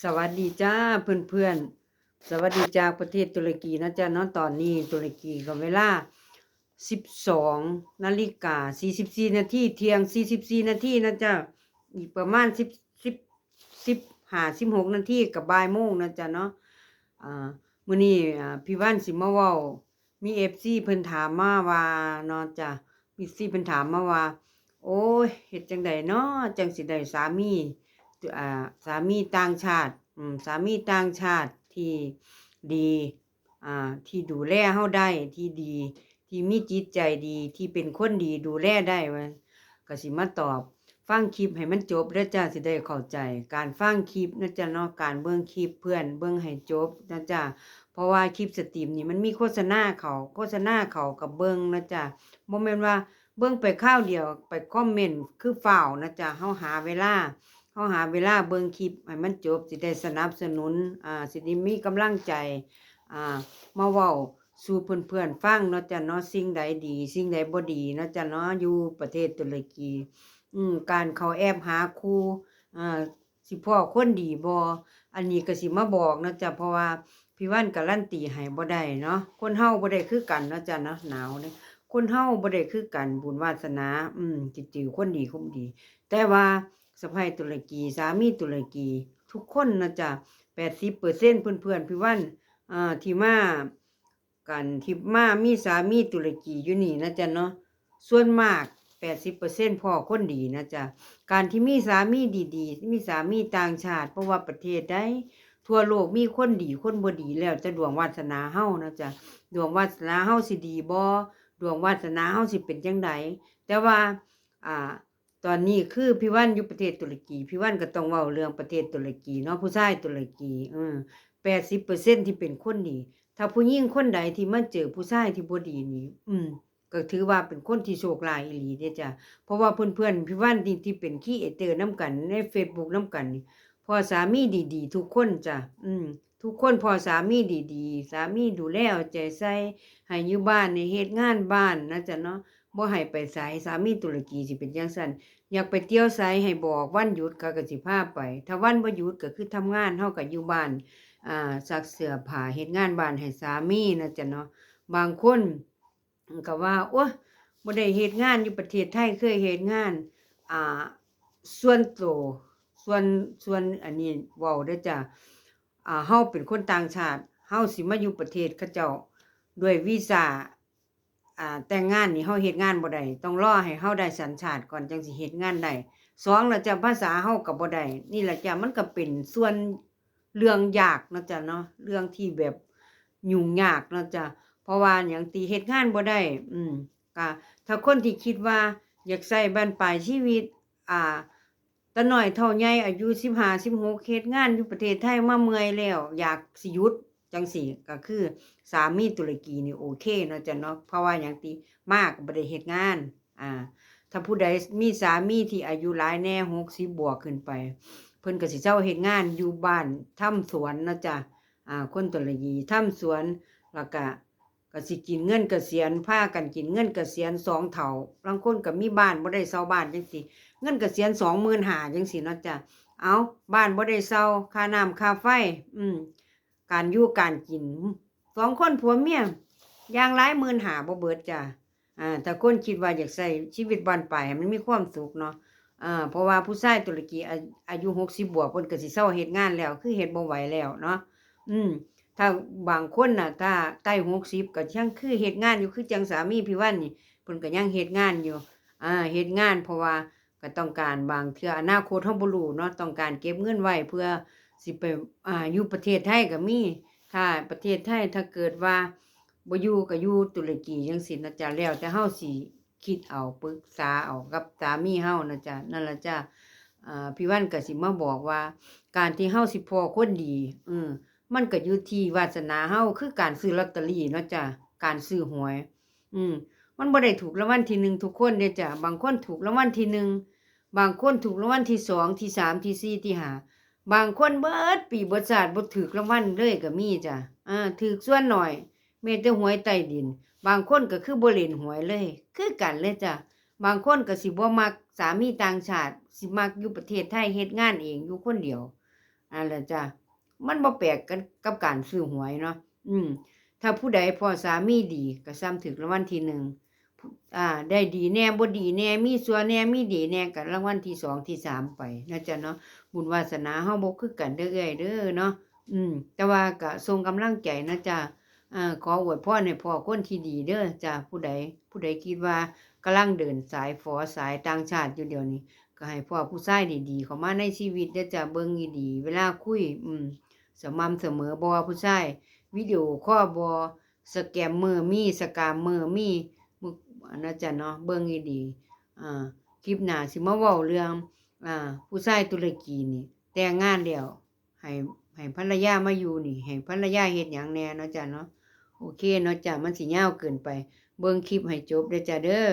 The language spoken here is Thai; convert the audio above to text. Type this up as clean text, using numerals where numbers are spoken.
สวัสดีจ้าเพื่อนๆสวัสดีจากประเทศตุรกีนะจ๊ะเนาะตอนนี้ตุรกีก็เวลา12 นาฬิกา 44 นาทีเที่ยง44 นาทีนะจ๊ะอีกประมาณ15 16 นาทีกับบ่ายโมงนะจ๊ะเนาะมื้อนี้พี่วันสิมาเว้ามีFCเพิ่นถามมาว่าเนาะจ้ะมี FC เพิ่นถามมาว่าโอ้ยเฮ็ดจังไดเนาะจังสิได้สามี สามีต่างชาติสามีต่างชาติที่ดีที่ดูแลเฮาได้ที่ดีที่มีจิตใจดีที่เป็นคนดีดูแลได้ว่าก็สิมาตอบฟังคลิปให้มันจบเด้อจ้าสิได้เข้าใจการฟังคลิปนะจ้ะเนาะการเบิ่งคลิปเพื่อนเบิ่งให้จบนะจ้ะเพราะว่าคลิปสตรีมนี่มันมีโฆษณาเขาก็เบิ่งนะจ้ะบ่แม่นว่าเบิ่งไปคราวเดียวไปคอมเมนต์คือฟ้าวนะจ้ะเฮาหาเวลาเบิ่งคลิปให้มันจบสิได้สนับสนุนสิได้มีกำลังใจมาเว้าสู่เพื่อนๆฟังเนาะจ้ะเนาะสิ่งใดดีสิ่งใดบ่ดีเนาะจ้ะเนาะอยู่ประเทศตุรกีการเข้าแอปหาคู่อ่าสิพ้อคนดีบ่อันนี้ก็สิมาบอกเนาะจ้ะเพราะว่าพี่วันการันตีให้บ่ได้เนาะคนเฮาบ่ได้คือกันเนาะจ้ะเนาะหนาวเด้คนเฮาบ่ได้คือกันบุญวาสนาจิจือคนดีคนดีแต่ว่าสะใภ้ตุรกีสามีตุรกีทุกคนนะจ๊ะ80%เพื่อนๆพี่วันที่มากันที่มามีสามีตุรกีอยู่นี่นะจ๊ะเนาะส่วนมาก80%พ่อคนดีนะจ๊ะการที่มีสามีดีๆมีสามีต่างชาติเพราะว่าประเทศใดทั่วโลกมีคนดีคนบ่ดีแล้วจะดวงวาสนาเฮานะจ๊ะดวงวาสนาเฮาสิดีบ่ดวงวาสนาเฮาสิเป็นจังไดแต่ว่าอ่า ตอนนี้คือพี่วันอยู่ประเทศตุรกีพี่วันก็ต้องเว้าเรื่องประเทศตุรกีเนาะผู้ชายตุรกี80%ที่เป็นคนดีถ้าผู้หญิงคนใดที่มาเจอผู้ชายที่บ่ดีนี่ก็ถือว่าเป็นคนที่โชคร้ายอีหลีเด้อจ้ะเพราะว่าเพิ่นๆพี่วันที่เป็นครีเอเตอร์นำกันใน Facebook นำกันนี่พอสามีดีๆทุกคนจ้ะทุกคนพอสามีดีๆสามีดูแลเอาใจใส่ให้อยู่บ้านนี่เฮ็ดงานบ้านนะจ๊ะเนาะบ่ให้ไปไสสามีตุรกีสิเป็นจังซั่น อยากไปเที่ยวไสให้บอกวันหยุดเขาก็สิพาไปถ้าวันบ่หยุดก็คือทำงานเฮาก็อยู่บ้านซักเสื้อผ้าเฮ็ดงานบ้านให้สามีนะจ๊ะเนาะบางคนก็ว่าโอ๊ยบ่ได้เฮ็ดงานอยู่ประเทศไทยเคยเฮ็ดงานอ่าส่วนตัวส่วนอันนี้เว้าเด้อจ้ะเฮาเป็นคนต่างชาติเฮาสิมาอยู่ประเทศเขาเจ้าด้วยวีซา แต่งงานนี่เฮาเฮ็ดงานบ่ได้ต้องรอให้เฮาได้สัญชาติก่อนจังสิเฮ็ดงานได้2แล้วจ้ะภาษาเฮาก็บ่ได้นี่ล่ะจ้ะมันก็เป็นส่วนเรื่องยากเนาะจ้ะเนาะเรื่องที่แบบยุ่งยากเนาะจ้ะเพราะว่าหยังติเฮ็ดงานบ่ได้ก็ถ้าคนที่คิดว่าอยากใช้บั้นปลายชีวิตอ่าตาน้อยเท่าใหญ่อายุ15 16เฮ็ดงานอยู่ประเทศไทยมาเมื่อยแล้วอยากสิหยุดจังซี้ก็คือ สามีตุรกีนี่โอเคเนาะจ้ะเนาะเพราะว่าหยังติมาก็บ่ได้เฮ็ดงานถ้าผู้ใดมีสามีที่อายุหลายแน่60บวกขึ้นไปเพิ่นก็สิเซาเฮ็ดงานอยู่บ้านทำสวนเนาะจ้ะคนตุรกีทำสวนแล้วก็สิกินเงินเกษียณพากันกินเงินเกษียณ2เฒ่าบางคนก็มีบ้านบ่ได้เซาบ้านจังซี่เงินเกษียณ25,000จังซี่เนาะจ้ะเอาบ้านบ่ได้เซาค่าน้ำค่าไฟการอยู่การกิน 2 คนผัวเมียอย่างหลาย15,000บ่เบิดจ้ะถ้าคนคิดว่าอยากใช้ชีวิตบ้านปลายให้มันมีความสุขเนาะเพราะว่าผู้ชายตุรกีอายุ60บวกเพิ่นก็สิเซาเฮ็ดงานแล้วคือเฮ็ดบ่ไหวแล้วเนาะถ้าบางคนน่ะถ้าใกล้60ก็ยังคือเฮ็ดงานอยู่คือจังสามีพี่วันนี่เพิ่นก็ยังเฮ็ดงานอยู่เฮ็ดงานเพราะว่าก็ต้องการบางเทื่ออนาคตเราบ่รู้เนาะต้องการเก็บเงินไว้เพื่อสิไปอยู่ประเทศไทยก็มี ถ้าประเทศไทยถ้าเกิดว่าบ่อยู่ก็อยู่ตุรกีจังซี้นะจ๊ะแล้วแต่เฮาสิคิดเอาปรึกษาเอากับสามีเฮานะจ๊ะนั่นล่ะจ้ะพี่วันก็สิมาบอกว่าการที่เฮาสิพ้อคนดีมันก็อยู่ที่วาสนาเฮาคือการซื้อลอตเตอรี่เนาะจ้ะการซื้อหวยมันบ่ได้ถูกรางวัลที่1ทุกคนเด้จ้ะบางคนถูกรางวัลที่1บางคนถูกรางวัลที่2ที่3ที่4ที่5 บางคนเบิดปีเบิดชาติบ่ถูกรางวัลเลยก็มีจ้ะถูกส่วนน้อยแม้แต่หวยใต้ดินบางคนก็คือบ่เล่นหวยเลยคือกันเลยจ้ะบางคนก็สิบ่มักสามีต่างชาติสิมักอยู่ประเทศไทยเฮ็ดงานเองอยู่คนเดียว อันแหละจ้ะมันบ่แปลกกันกับการซื้อหวยเนาะถ้าผู้ใดพอสามีดีก็ซ้ำถึกรางวัลที่1ได้ดีแหน่บ่ดีแหน่มีชั่วแหน่มีดีแหน่ก็รางวัลที่2ที่3ไปเนาะจ้ะเนาะบุญวาสนาเฮาบ่คือกันเด้อเอื้อยเด้อเนาะแต่ว่าก็ส่งกำลังใจนะจ้ะขออวยพรให้พ่อคนที่ดีเด้อจ้ะผู้ใดคิดว่ากำลังเดินสายฝอสายต่างชาติอยู่เดี๋ยวนี้ก็ให้พ่อผู้ชายดีๆเข้ามาในชีวิตเด้อจ้ะเบิ่งดีๆเวลาคุยสม่ำเสมอบ่ผู้ชายวิดีโอคอลบ่สแกมเมอร์มีสกามเมอร์มีมึอันนั้นจ้ะเนาะเบิ่งดีๆคลิปหน้าสิมาเว้าเรื่องผู้ชายตุรกีนี่แต่งงานแล้วให้ภรรยามาอยู่นี่ให้ภรรยาเฮ็ดหยังแหน่เนาะจ้ะเนาะโอเคเนาะจ้ะมันสิยาวเกินไปเบิ่งคลิปให้จบเด้อจ้ะเด้อ